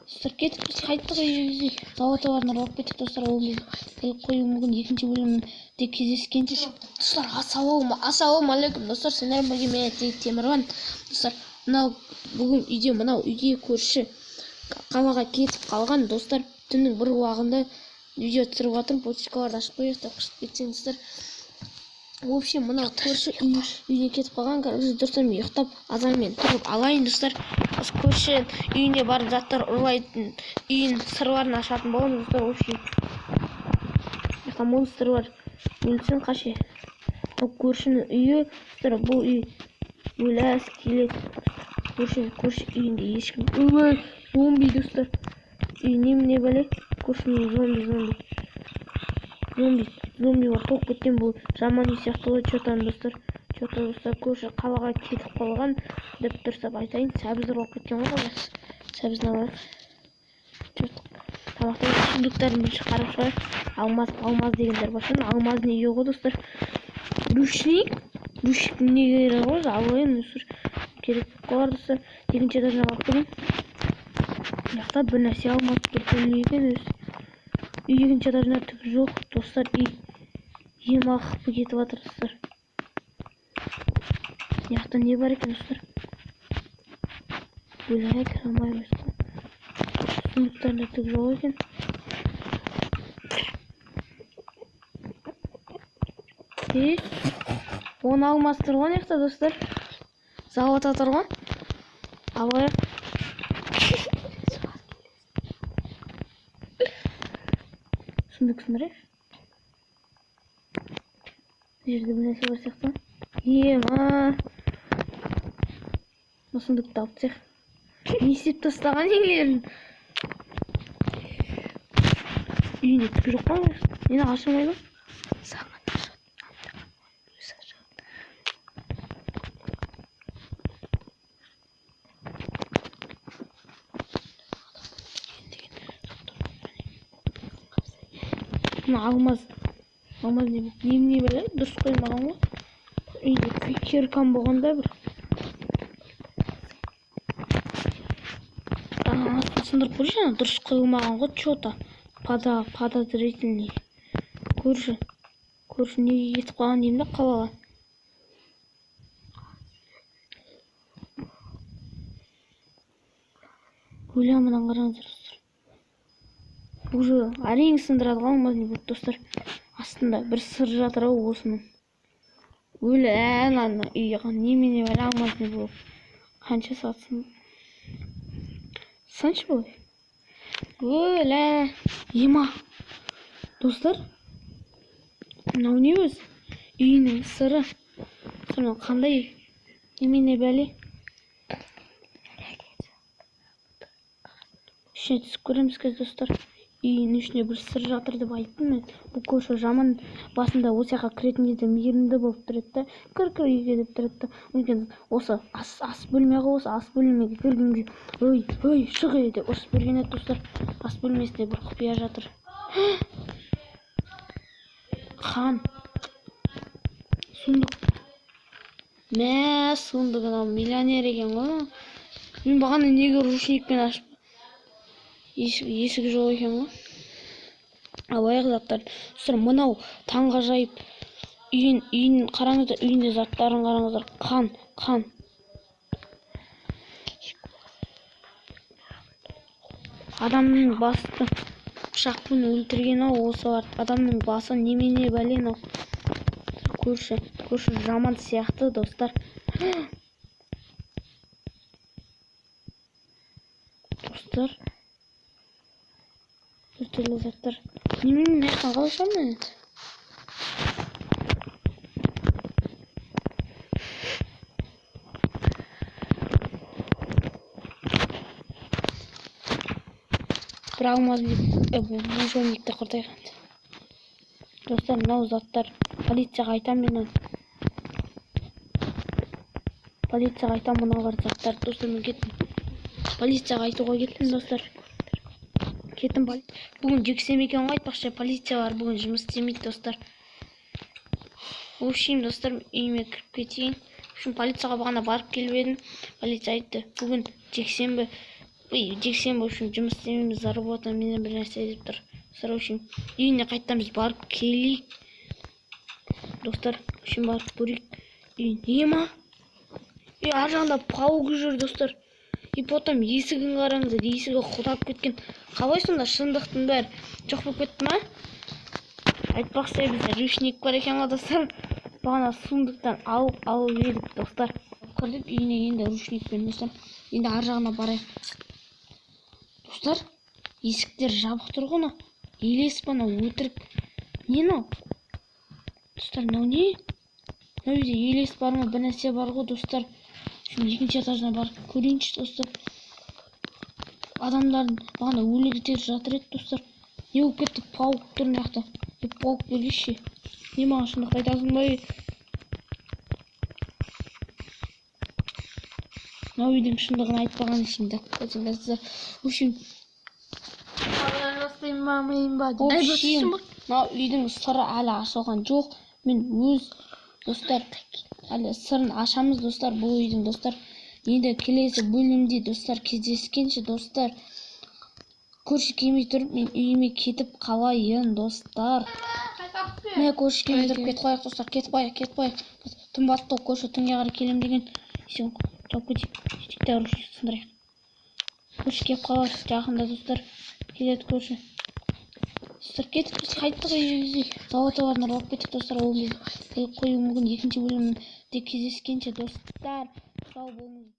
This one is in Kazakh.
Достар кетіп біз қайттық үйге. Заводқа барып алып кеттік достар. Ол қойып қою мүмкін екінші бөлімде кездескенше. Достар ассалаумағалейкум достар. Сендер бүгін мен Темірван. Достар, бүгін мынау үйге көрші қалаға кетіп қалған достар. Түннің бір уағында видео түсіріп жатырмын. Почкаларды ашып қояйық та қышып кетсең достар. В общем, мынау көрші үйіне кетіп қалған. Достар, мен ұйықтап азанмен тұрып алайын достар. Көрші үйіне барып заттар ұрлайтын, үйін сырларын ашатын боламыз достар. В общем, монстр бар. Өлсін қаше. Көршінің үйі, достар, бұл үй өләс келеді. Көрші үйінде ешкім. Ой, зомби достар. Үй немене бәле? Көршінің зомби бар. Тоқ кеткен бұл жаман үй сияқты ғой. Чотан достар. Көрші қалаға кетіп қалған деп тұрсап айтайын. Сәбіздер болып кеткен ғой да. Сәбізін алайық. Тамақтан сундықтарын бірінші қарап шығайық. Алмаз дегендер бар. Алмаз неге ғой достар? Рушник не керек ғой? Алайын достар. Керек қоғар достар. Екінші этажына барып көрейін. Яқта бір нәрсе алмаз бір бөлме екен өзі. Үй екінші этажына түк жоқ достар. Ем ақып кетіп жатыр достар. Яқта не бар екен достар? Бөліне кіре алмаймыз. Сундықтарында түк жоқ екен. Оны алмаз тұрған яқта достар. Заводта тұрған. Алайық. Сундық сындырайық. Жерде бір нәрсе бар сияқты. Сундықты алып тек. Не істеп тастаған еңлерін? Үйіне түк жоқ қой. Нені ашылмайды? Алмаз немене бәле? Дұрыс қоймаған ғой. Үйде күйкеркам болғанда бір. Сындырып көрші, дұрыс қойылмаған ғой. Чота подозрительный. Көрші неге кетіп қалған деймін да қалаға. Өлямынан қараңыздар достар. Уже әрең сындырады қалмаз не болды достар. Астында бір сыр жатыр ау осының. Өлі әнаны үйге немене бәле алмаз не болып. Қанша сатсын. Саншы болай. Өлі. Ема. Достар. Мынау не өз? Үйінің сыры. Сонан қандай немене бәле. Ішіне түсіп көреміз кез достар. Үйінің ішіне бір сыр жатыр деп айттым мен. Бұл көрші жаман басында осыяққа кіретін еді мейірімді болып тұрады. Кір үйге деп тұрады. Мүмкін осы ас бөлмеге осы ас бөлмеге кіргенде ой шық деп ұрысып берген еді достар. Ас бөлмесінде бір құпия жатыр. Қан. Сундық. Сундық миллионер екен ғой. Мен бағана неге рушникпен ашып есігі жоқ екен ғой. Алайық заттар. Достар, мынау таңғажайып үйін қараңыздар, үйінде заттарын қараңыздар. Қан. Адамның басты пышақпен өлтірген ау осы бар. Адамның басы немене бәле ау. Көрші жаман сияқты достар. Достар. Түрлі заттар. Немене мектен қалышам мен? Бір алмаз бұл жөнікті құртайған. Достар, мынау заттар. Полицияға айтам мен. Полицияға айтам мынау бар заттар. Достар, мен кеттім. Полицияға айтуға кеттім достар. Бүгін жексенбі екен ғой айтпақшы, полиция бар, бүгін жұмыс істемейді достар. В общем, достар, үйіме кіріп кетейін. В общем, полицияға бағана барып келіп едім. Полиция айтты, бүгін жексенбі жексенбі үшін жұмыс істемейміз, заработа менен бір нәрсе деп тұр. Достар, үшін үйіне қайтамыз, барып келейік. Достар, үшін барып көрейік. Не ма? Ар жағында паук жүр, достар. И потом есігін қараңыздар, есігі құлап кеткен. Қалай сонда шындықтың бәрі жоқ болып кетті ма? Айтпақшы, бізде ручник бар екен ғой, достар. Бағана сундықтан алып едік, достар. Кірдік үйіне, енді ручникпен, достар. Енді ар жағына барайық. Достар, есіктер жабық тұр ғой. Елес бана өтірік. Не мынау? Достар, мынау не? Мынау үйде елес бар ма? Бір нәрсе бар ғой, достар. Şimdi ikinci etажына барып көрейінші, достар. Адамдардың бағана өлігітер жатыр еді, достар. Не болып кетті? Паук тұр мына жақта. Паук келгенше. Не маған шындықты айтасың ба? Мынау үйдің шындығын айтпаған үшін деп қойсаңыздар. Общем, мынау үйдің сыры әлі ашылған жоқ. Мен өз, достар, әлі сырын ашамыз, достар, бұл үйдің, достар. Енді келесі бөлімде, достар, кездескенше, достар. Көрші келмей тұрып, мен үйіме кетіп қалайын, достар. Міне көрші келмей тұрып кетіп қояйық, достар. Кетіп қояйық. Түн батты, көрші түнге қарай келем деген. Сен жауап кетейік. Жетекті ұрышты сындырайық. Көрші келіп қалар жақында, достар. Келеді көрші. Достар, кетіп біз қайттық үйге. Заводта бар нұрлап кеттік, достар. Ол келіп қоюы мүмкін. Екінші бөлімде кездескенше, достар. Сау болыңыз.